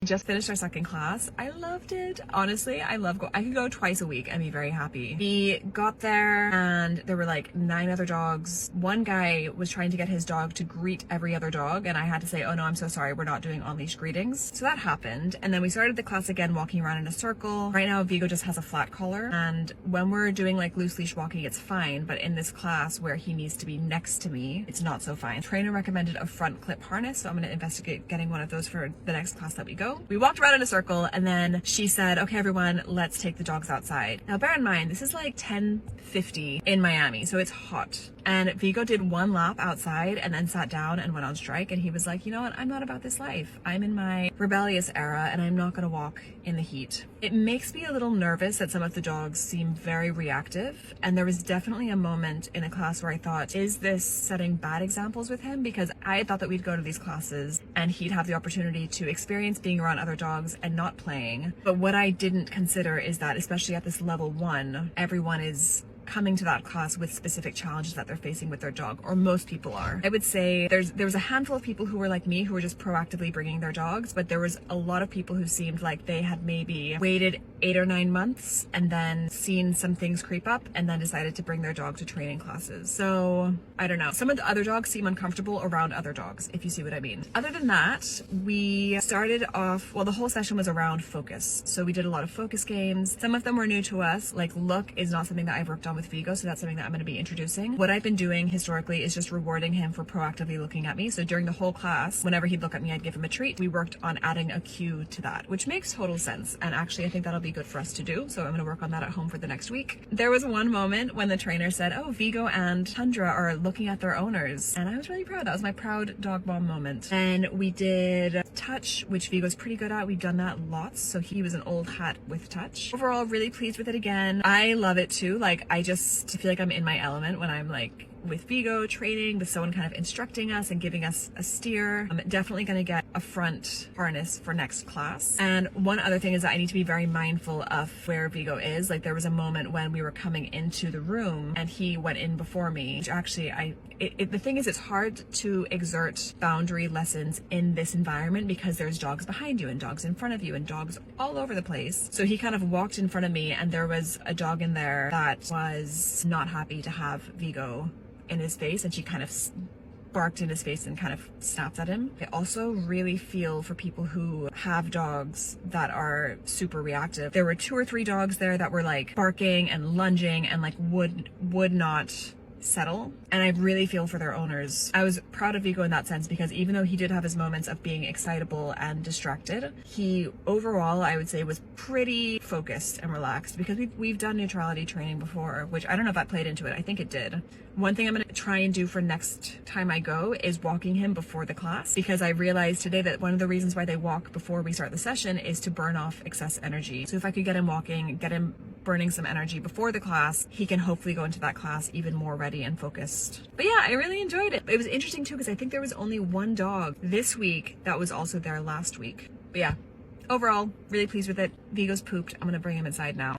Just finished our second class. I loved it. Honestly, I could go twice a week and be very happy. We got there and there were like 9 other dogs. One guy was trying to get his dog to greet every other dog, and I had to say, oh no, I'm so sorry, we're not doing on-leash greetings. So that happened. And then we started the class again, walking around in a circle. Right now, Vigo just has a flat collar. And when we're doing like loose leash walking, it's fine. But in this class where he needs to be next to me, it's not so fine. Trainer recommended a front clip harness. So I'm going to investigate getting one of those for the next class that we go. We walked around in a circle and then she said, okay, everyone, let's take the dogs outside. Now, bear in mind, this is like 10:50 in Miami, so it's hot. And Vigo did 1 lap outside and then sat down and went on strike. And he was like, you know what? I'm not about this life. I'm in my rebellious era and I'm not going to walk in the heat. It makes me a little nervous that some of the dogs seem very reactive. And there was definitely a moment in a class where I thought, is this setting bad examples with him? Because I thought that we'd go to these classes and he'd have the opportunity to experience being around other dogs and not playing. But what I didn't consider is that, especially at this level 1, everyone is coming to that class with specific challenges that they're facing with their dog, or most people are. I would say there was a handful of people who were like me, who were just proactively bringing their dogs, but there was a lot of people who seemed like they had maybe waited 8 or 9 months and then seen some things creep up and then decided to bring their dog to training classes. So I don't know. Some of the other dogs seem uncomfortable around other dogs, if you see what I mean. Other than that, we started off, well, the whole session was around focus. So we did a lot of focus games. Some of them were new to us. Like look is not something that I've worked on with Vigo, so that's something that I'm going to be introducing. What I've been doing historically is just rewarding him for proactively looking at me. So during the whole class, whenever he'd look at me, I'd give him a treat. We worked on adding a cue to that, which makes total sense. And actually, I think that'll be good for us to do. So I'm going to work on that at home for the next week. There was one moment when the trainer said, oh, Vigo and Tundra are looking at their owners. And I was really proud. That was my proud dog mom moment. And we did touch, which Vigo's pretty good at. We've done that lots. So he was an old hat with touch. Overall, really pleased with it again. I love it too. Like, I feel like I'm in my element when I'm like with Vigo training, with someone kind of instructing us and giving us a steer. I'm definitely going to get a front harness for next class. And one other thing is that I need to be very mindful of where Vigo is. Like there was a moment when we were coming into the room and he went in before me, which actually the thing is, it's hard to exert boundary lessons in this environment because there's dogs behind you and dogs in front of you and dogs all over the place. So he kind of walked in front of me and there was a dog in there that was not happy to have Vigo in his face, and she kind of barked in his face and kind of snapped at him. I also really feel for people who have dogs that are super reactive. There were 2 or 3 dogs there that were like barking and lunging and like would not settle, and I really feel for their owners. I was proud of Vigo in that sense because even though he did have his moments of being excitable and distracted, he overall, I would say, was pretty focused and relaxed because we've done neutrality training before, which I don't know if that played into it. I think it did. One thing I'm going to try and do for next time I go is walking him before the class, because I realized today that one of the reasons why they walk before we start the session is to burn off excess energy. So if I could get him walking, get him burning some energy before the class, he can hopefully go into that class even more ready and focused. But yeah, I really enjoyed it. It was interesting too because I think there was only 1 dog this week that was also there last week. But yeah, overall, really pleased with it. Vigo's pooped. I'm gonna bring him inside now.